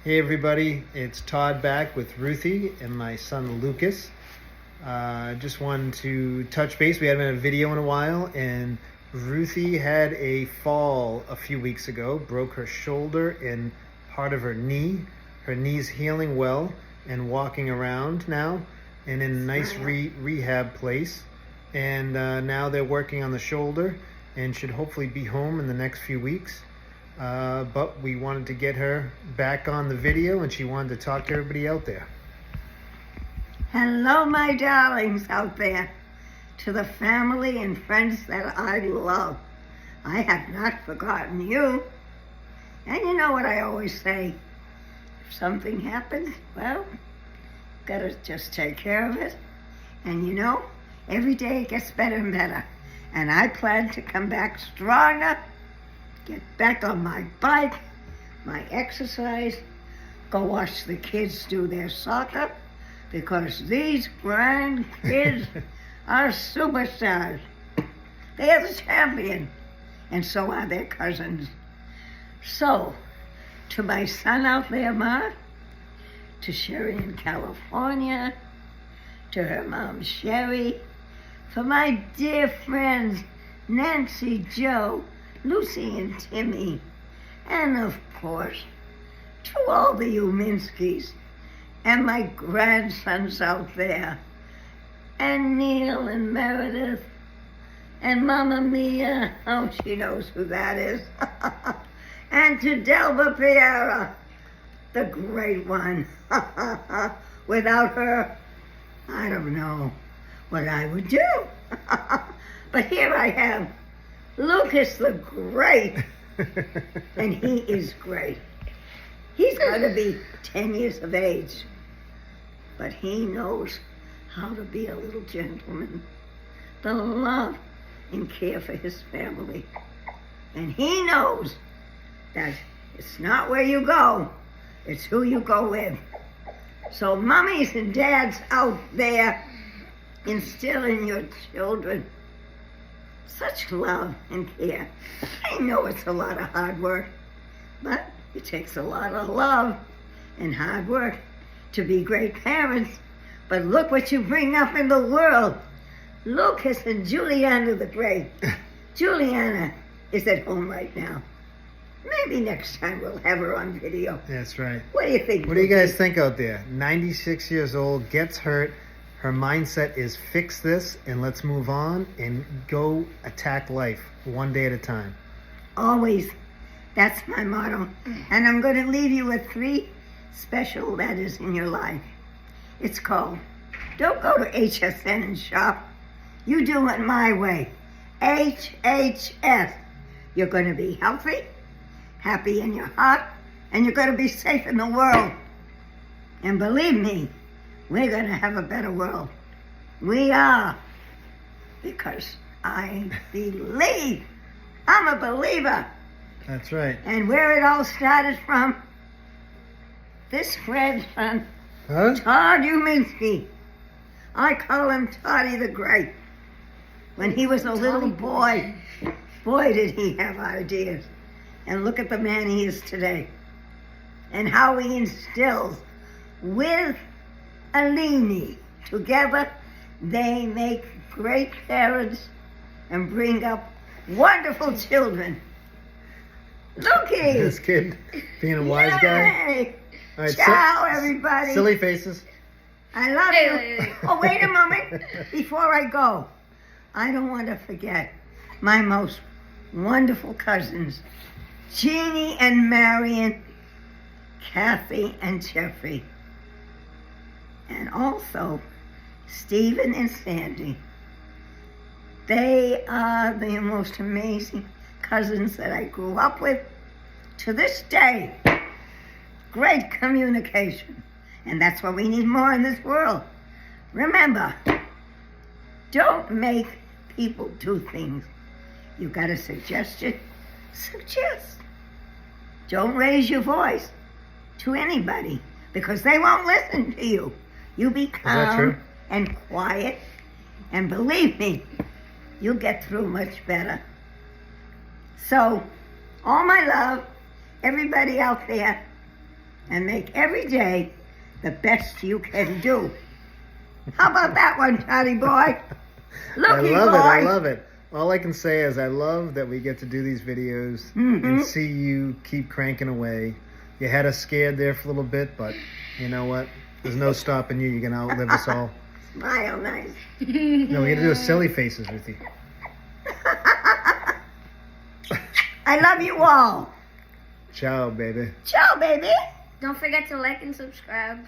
Hey everybody, it's Todd back with Ruthy and my son Lucas. Just wanted to touch base. We haven't had a video in a while, and Ruthy had a fall a few weeks ago, broke her shoulder and part of her knee. Her knee's healing well and walking around now and in a nice rehab place. And now they're working on the shoulder and should hopefully be home in the next few weeks. But we wanted to get her back on the video, and she wanted to talk to everybody out there. Hello, my darlings out there, to the family and friends that I love. I have not forgotten you. And you know what I always say, if something happens, well, gotta just take care of it. And you know, every day it gets better and better. And I plan to come back stronger, get back on my bike, my exercise, go watch the kids do their soccer, because these grandkids are superstars. They are the champion, and so are their cousins. So, to my son out there, Mark, to Sherry in California, to her mom, Sherry, for my dear friends, Nancy, Joe, Lucy and Timmy, and of course, to all the Uminskis, and my grandsons out there, and Neil and Meredith, and Mamma Mia, oh, she knows who that is, and to Delva Piera, the great one. Without her, I don't know what I would do. But here I am, Lucas the Great, and he is great. He's got to be 10 years of age, but he knows how to be a little gentleman, to love and care for his family. And he knows that it's not where you go, it's who you go with. So mummies and dads out there, instill in your children such love and care. I know it's a lot of hard work, but it takes a lot of love and hard work to be great parents. But look what you bring up in the world. Lucas and Juliana the Great. Juliana is at home right now. Maybe next time we'll have her on video. That's right. What do you think? What do you guys think out there? 96 years old, gets hurt. Her mindset is fix this and let's move on and go attack life one day at a time. Always. That's my motto. And I'm going to leave you with 3 special letters in your life. It's called, don't go to HSN and shop. You do it my way. HHS. You're going to be healthy, happy in your heart, and you're going to be safe in the world. And believe me, we're going to have a better world. We are. Because I believe. I'm a believer. That's right. And where it all started from, this grandson, Todd Uminski. I call him Toddy the Great. When he was a little boy, boy did he have ideas. And look at the man he is today. And how he instills with Alini. Together, they make great parents and bring up wonderful children. Looky! This kid being a wise guy. All right, ciao, everybody. Silly faces. I love you. Oh, wait a moment. Before I go, I don't want to forget my most wonderful cousins, Jeannie and Marion, Kathy and Jeffrey, and also Stephen and Sandy. They are the most amazing cousins that I grew up with. To this day, great communication. And that's what we need more in this world. Remember, don't make people do things. You got a suggestion? Suggest. Don't raise your voice to anybody because they won't listen to you. You be calm and quiet, and believe me, you'll get through much better. So, all my love, everybody out there, and make every day the best you can do. How about that one, Toddy boy? I Looky love boy. it. I love it. All I can say is I love that we get to do these videos and see you keep cranking away. You had us scared there for a little bit, but you know what? There's no stopping you. You're going to outlive us all. Smile nice. No, we got to do silly faces, Ruthy. I love you all. Ciao, baby. Ciao, baby. Don't forget to like and subscribe.